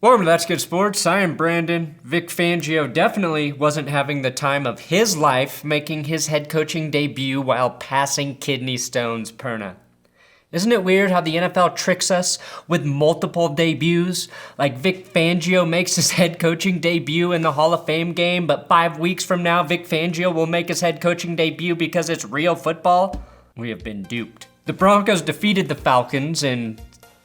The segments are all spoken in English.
Welcome to That's Good Sports. I am Brandon. Vic Fangio definitely wasn't having the time of his life making his head coaching debut while passing kidney stones perna. Isn't it weird how the NFL tricks us with multiple debuts? Like Vic Fangio makes his head coaching debut in the Hall of Fame game, but 5 weeks from now, Vic Fangio will make his head coaching debut because it's real football? We have been duped. The Broncos defeated the Falcons in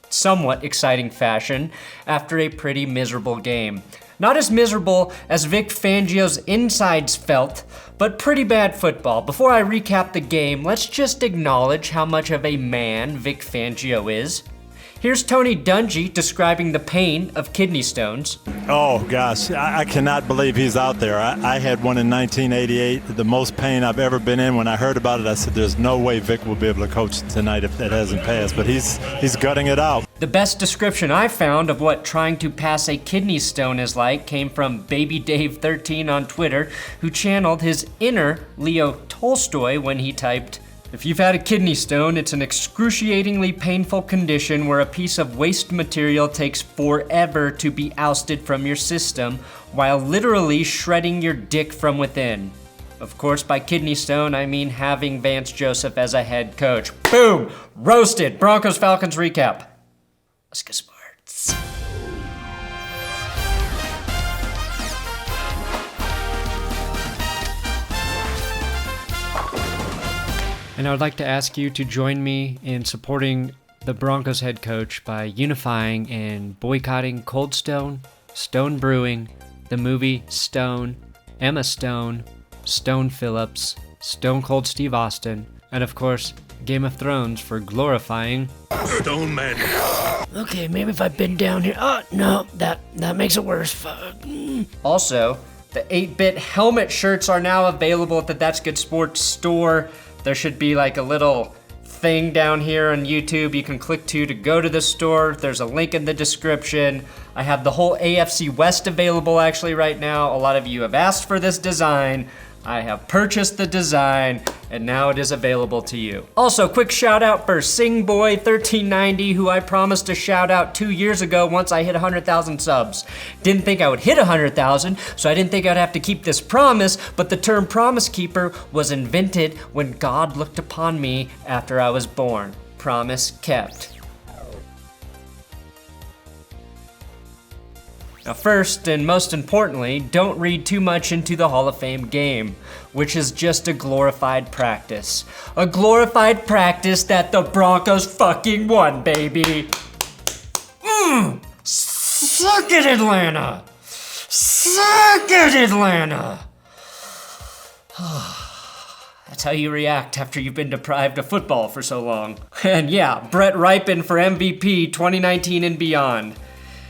somewhat exciting fashion after a pretty miserable game. Not as miserable as Vic Fangio's insides felt, but pretty bad football. Before I recap the game, let's just acknowledge how much of a man Vic Fangio is. Here's Tony Dungy describing the pain of kidney stones. Oh, gosh, I cannot believe he's out there. I had one in 1988, the most pain I've ever been in. When I heard about it, I said, there's no way Vic will be able to coach tonight if that hasn't passed. But he's gutting it out. The best description I found of what trying to pass a kidney stone is like came from Baby Dave 13 on Twitter, who channeled his inner Leo Tolstoy when he typed, "If you've had a kidney stone, it's an excruciatingly painful condition where a piece of waste material takes forever to be ousted from your system, while literally shredding your dick from within." Of course, by kidney stone, I mean having Vance Joseph as a head coach. Boom! Roasted! Broncos Falcons recap. Let's go Sports. And I would like to ask you to join me in supporting the Broncos head coach by unifying and boycotting Cold Stone, Stone Brewing, the movie Stone, Emma Stone, Stone Phillips, Stone Cold Steve Austin, and of course, Game of Thrones for glorifying Stone Man. Okay, maybe if I bend down here. Oh, no, that makes it worse. Fuck. Also, the 8-bit helmet shirts are now available at the That's Good Sports store. There should be like a little thing down here on YouTube you can click to go to the store. There's a link in the description. I have the whole AFC West available actually right now. A lot of you have asked for this design. I have purchased the design, and now it is available to you. Also, quick shout out for SingBoy1390, who I promised to shout out 2 years ago once I hit 100,000 subs. Didn't think I would hit 100,000, so I didn't think I'd have to keep this promise, but the term promise keeper was invented when God looked upon me after I was born. Promise kept. Now first, and most importantly, don't read too much into the Hall of Fame game, which is just a glorified practice. A glorified practice that the Broncos fucking won, baby. Suck it, Atlanta. Suck it, Atlanta. That's how you react after you've been deprived of football for so long. And yeah, Brett Rypien for MVP 2019 and beyond.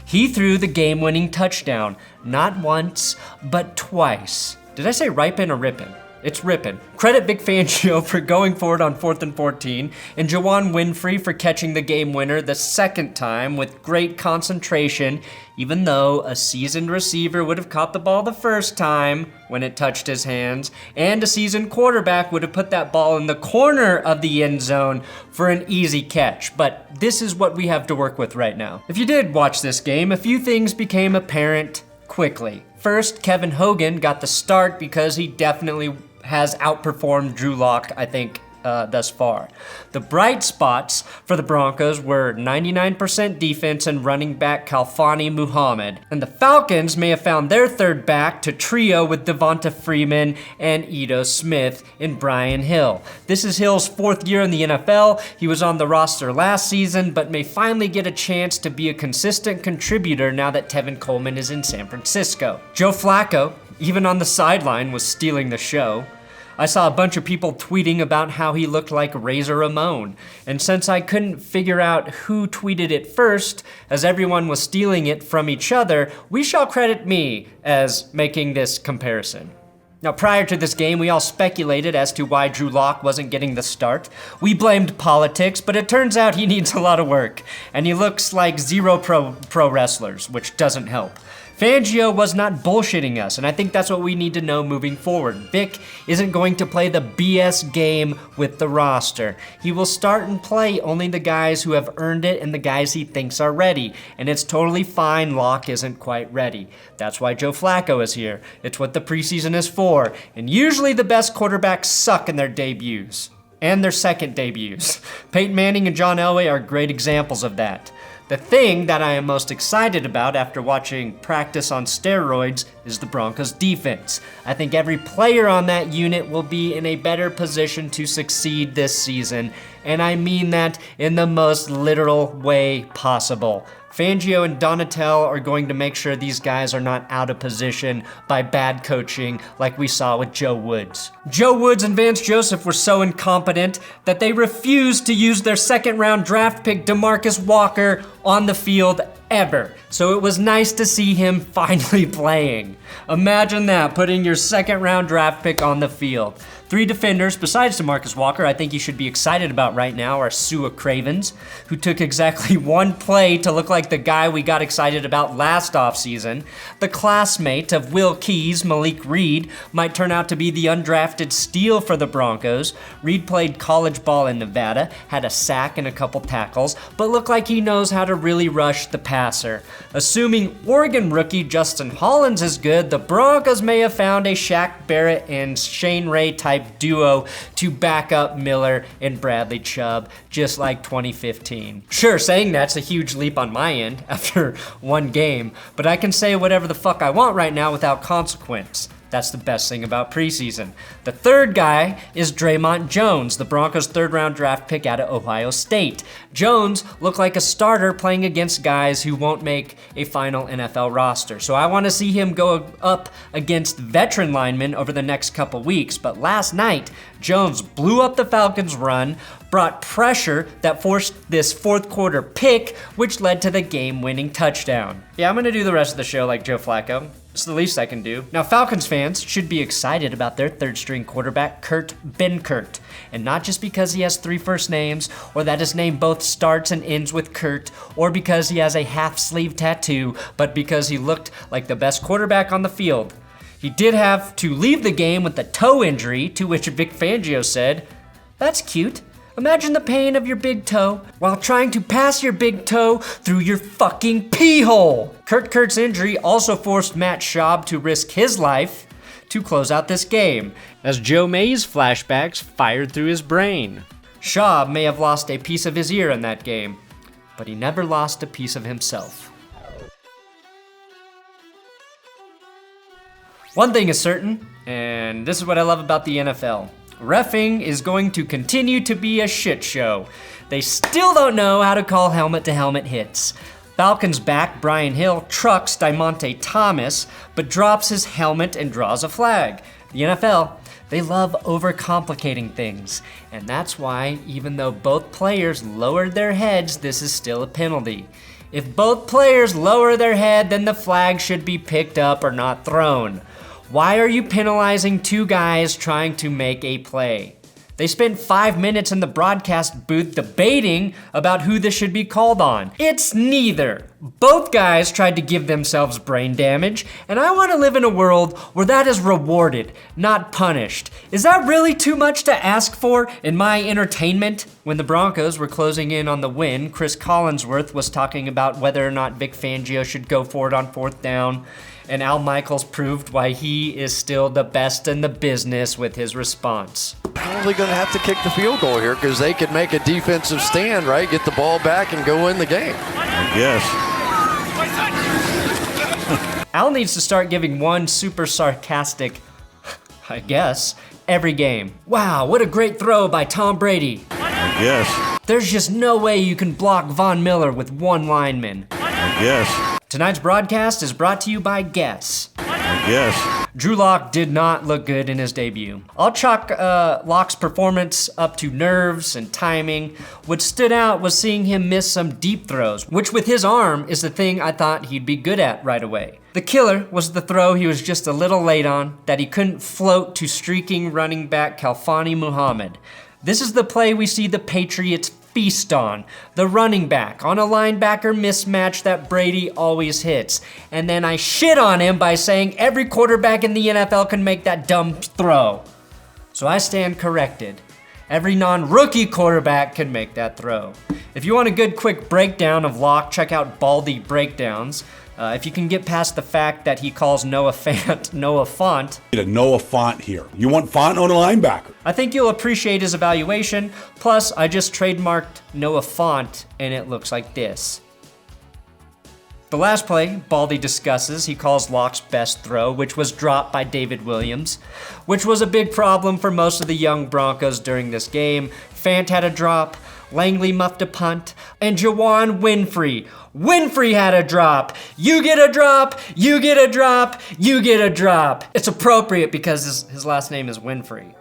He threw the game-winning touchdown, not once, but twice. Did I say Rypien or Rypien? It's Rypien. Credit Vic Fangio for going for it on 4th and 14, and Juwann Winfree for catching the game winner the second time with great concentration, even though a seasoned receiver would have caught the ball the first time when it touched his hands, and a seasoned quarterback would have put that ball in the corner of the end zone for an easy catch. But this is what we have to work with right now. If you did watch this game, a few things became apparent quickly. First, Kevin Hogan got the start because he definitely has outperformed Drew Lock, I think, thus far. The bright spots for the Broncos were 99% defense and running back Khalfani Muhammad. And the Falcons may have found their third back to trio with Devonta Freeman and Ito Smith in Brian Hill. This is Hill's 4th year in the NFL. He was on the roster last season, but may finally get a chance to be a consistent contributor now that Tevin Coleman is in San Francisco. Joe Flacco, even on the sideline, was stealing the show. I saw a bunch of people tweeting about how he looked like Razor Ramon, and since I couldn't figure out who tweeted it first, as everyone was stealing it from each other, we shall credit me as making this comparison. Now, prior to this game, we all speculated as to why Drew Lock wasn't getting the start. We blamed politics, but it turns out he needs a lot of work, and he looks like zero pro wrestlers, which doesn't help. Fangio was not bullshitting us, and I think that's what we need to know moving forward. Vic isn't going to play the BS game with the roster. He will start and play only the guys who have earned it and the guys he thinks are ready, and it's totally fine Locke isn't quite ready. That's why Joe Flacco is here. It's what the preseason is for, and usually the best quarterbacks suck in their debuts. And their second debuts. Peyton Manning and John Elway are great examples of that. The thing that I am most excited about after watching practice on steroids is the Broncos defense. I think every player on that unit will be in a better position to succeed this season, and I mean that in the most literal way possible. Fangio and Donatel are going to make sure these guys are not out of position by bad coaching like we saw with Joe Woods. Joe Woods and Vance Joseph were so incompetent that they refused to use their second-round draft pick DeMarcus Walker on the field ever. So it was nice to see him finally playing. Imagine that, putting your second-round draft pick on the field. 3 defenders besides DeMarcus Walker I think you should be excited about right now are Cravens, who took exactly 1 play to look like the guy we got excited about last offseason. The classmate of Will Keys, Malik Reed, might turn out to be the undrafted steal for the Broncos. Reed played college ball in Nevada, had a sack and a couple tackles, but looked like he knows how to really rush the passer. Assuming Oregon rookie Justin Hollins is good, the Broncos may have found a Shaq Barrett and Shane Ray type duo to back up Miller and Bradley Chubb, just like 2015. Sure, saying that's a huge leap on my end after 1 game, but I can say whatever the fuck I want right now without consequence. That's the best thing about preseason. The third guy is Dre'Mont Jones, the Broncos' 3rd-round draft pick out of Ohio State. Jones looked like a starter playing against guys who won't make a final NFL roster. So I want to see him go up against veteran linemen over the next couple weeks. But last night, Jones blew up the Falcons' run, brought pressure that forced this 4th-quarter pick, which led to the game-winning touchdown. Yeah, I'm going to do the rest of the show like Joe Flacco. It's the least I can do. Now, Falcons fans should be excited about their 3rd-string quarterback, Kurt Benkert. And not just because he has 3 first names, or that his name both starts and ends with Kurt, or because he has a half-sleeve tattoo, but because he looked like the best quarterback on the field. He did have to leave the game with a toe injury, to which Vic Fangio said, "That's cute. Imagine the pain of your big toe while trying to pass your big toe through your fucking pee hole." Kurt's injury also forced Matt Schaub to risk his life to close out this game, as Joe Mays flashbacks fired through his brain. Schaub may have lost a piece of his ear in that game, but he never lost a piece of himself. One thing is certain, and this is what I love about the NFL. Reffing is going to continue to be a shit show. They still don't know how to call helmet-to-helmet hits. Falcons back Brian Hill trucks Diamante Thomas, but drops his helmet and draws a flag. The NFL, they love overcomplicating things, and that's why, even though both players lowered their heads, this is still a penalty. If both players lower their head, then the flag should be picked up or not thrown. Why are you penalizing 2 guys trying to make a play? They spent 5 minutes in the broadcast booth debating about who this should be called on. It's neither. Both guys tried to give themselves brain damage, and I want to live in a world where that is rewarded, not punished. Is that really too much to ask for in my entertainment? When the Broncos were closing in on the win, Chris Collinsworth was talking about whether or not Vic Fangio should go for it on 4th down. And Al Michaels proved why he is still the best in the business with his response. Probably going to have to kick the field goal here because they could make a defensive stand, right? Get the ball back and go win the game. Yes. Al needs to start giving one super sarcastic, I guess, every game. Wow, what a great throw by Tom Brady. Yes. There's just no way you can block Von Miller with 1 lineman. Yes. Tonight's broadcast is brought to you by Guess. guess. Drew Lock did not look good in his debut. I'll chalk Lock's performance up to nerves and timing. What stood out was seeing him miss some deep throws, which with his arm is the thing I thought he'd be good at right away. The killer was the throw he was just a little late on, that he couldn't float to streaking running back Khalfani Muhammad. This is the play we see the Patriots feast on. The running back on a linebacker mismatch that Brady always hits. And then I shit on him by saying every quarterback in the NFL can make that dumb throw. So I stand corrected. Every non-rookie quarterback can make that throw. If you want a good quick breakdown of Lock, check out Baldy Breakdowns. If you can get past the fact that he calls Noah Fant Noah Font. A Noah Font here. You want Font on a linebacker. I think you'll appreciate his evaluation. Plus, I just trademarked Noah Font and it looks like this. The last play Baldy discusses, he calls Lock's best throw, which was dropped by David Williams, which was a big problem for most of the young Broncos during this game. Fant had a drop, Langley muffed a punt, and Juwann Winfree. Winfree had a drop. You get a drop, you get a drop, you get a drop. It's appropriate because his last name is Winfree.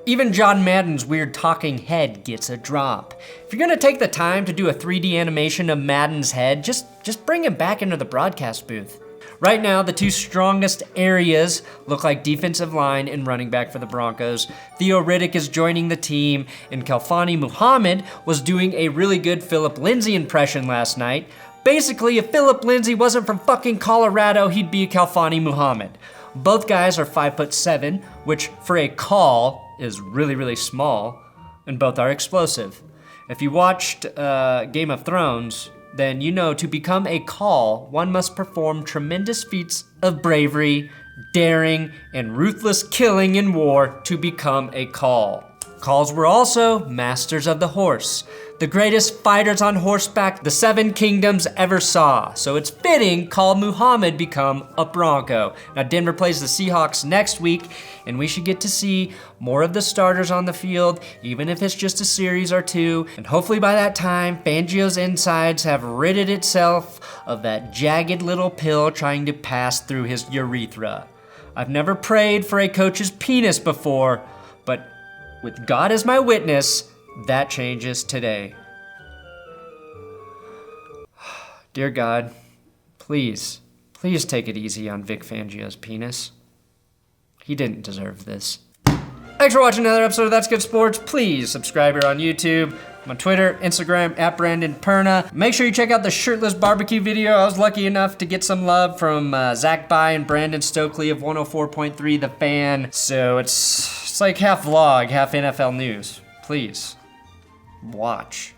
Even John Madden's weird talking head gets a drop. If you're gonna take the time to do a 3D animation of Madden's head, just bring him back into the broadcast booth. Right now, the two strongest areas look like defensive line and running back for the Broncos. Theo Riddick is joining the team, and Khalfani Muhammad was doing a really good Philip Lindsay impression last night. Basically, if Philip Lindsay wasn't from fucking Colorado, he'd be Khalfani Muhammad. Both guys are 5'7", which for a call is really, really small, and both are explosive. If you watched Game of Thrones, then you know to become a call, one must perform tremendous feats of bravery, daring, and ruthless killing in war to become a call. Calls were also masters of the horse, the greatest fighters on horseback the Seven Kingdoms ever saw. So it's fitting Call Muhammad become a Bronco. Now Denver plays the Seahawks next week, and we should get to see more of the starters on the field, even if it's just a series or two. And hopefully by that time, Fangio's insides have ridded itself of that jagged little pill trying to pass through his urethra. I've never prayed for a coach's penis before, but with God as my witness, that changes today. Dear God, please take it easy on Vic Fangio's penis. He didn't deserve this. Thanks for watching another episode of That's Good Sports. Please subscribe here on YouTube. I'm on Twitter, Instagram, @BrandonPerna. Make sure you check out the shirtless barbecue video. I was lucky enough to get some love from Zach By and Brandon Stokely of 104.3 The Fan. So it's like half vlog, half NFL news. Please, watch.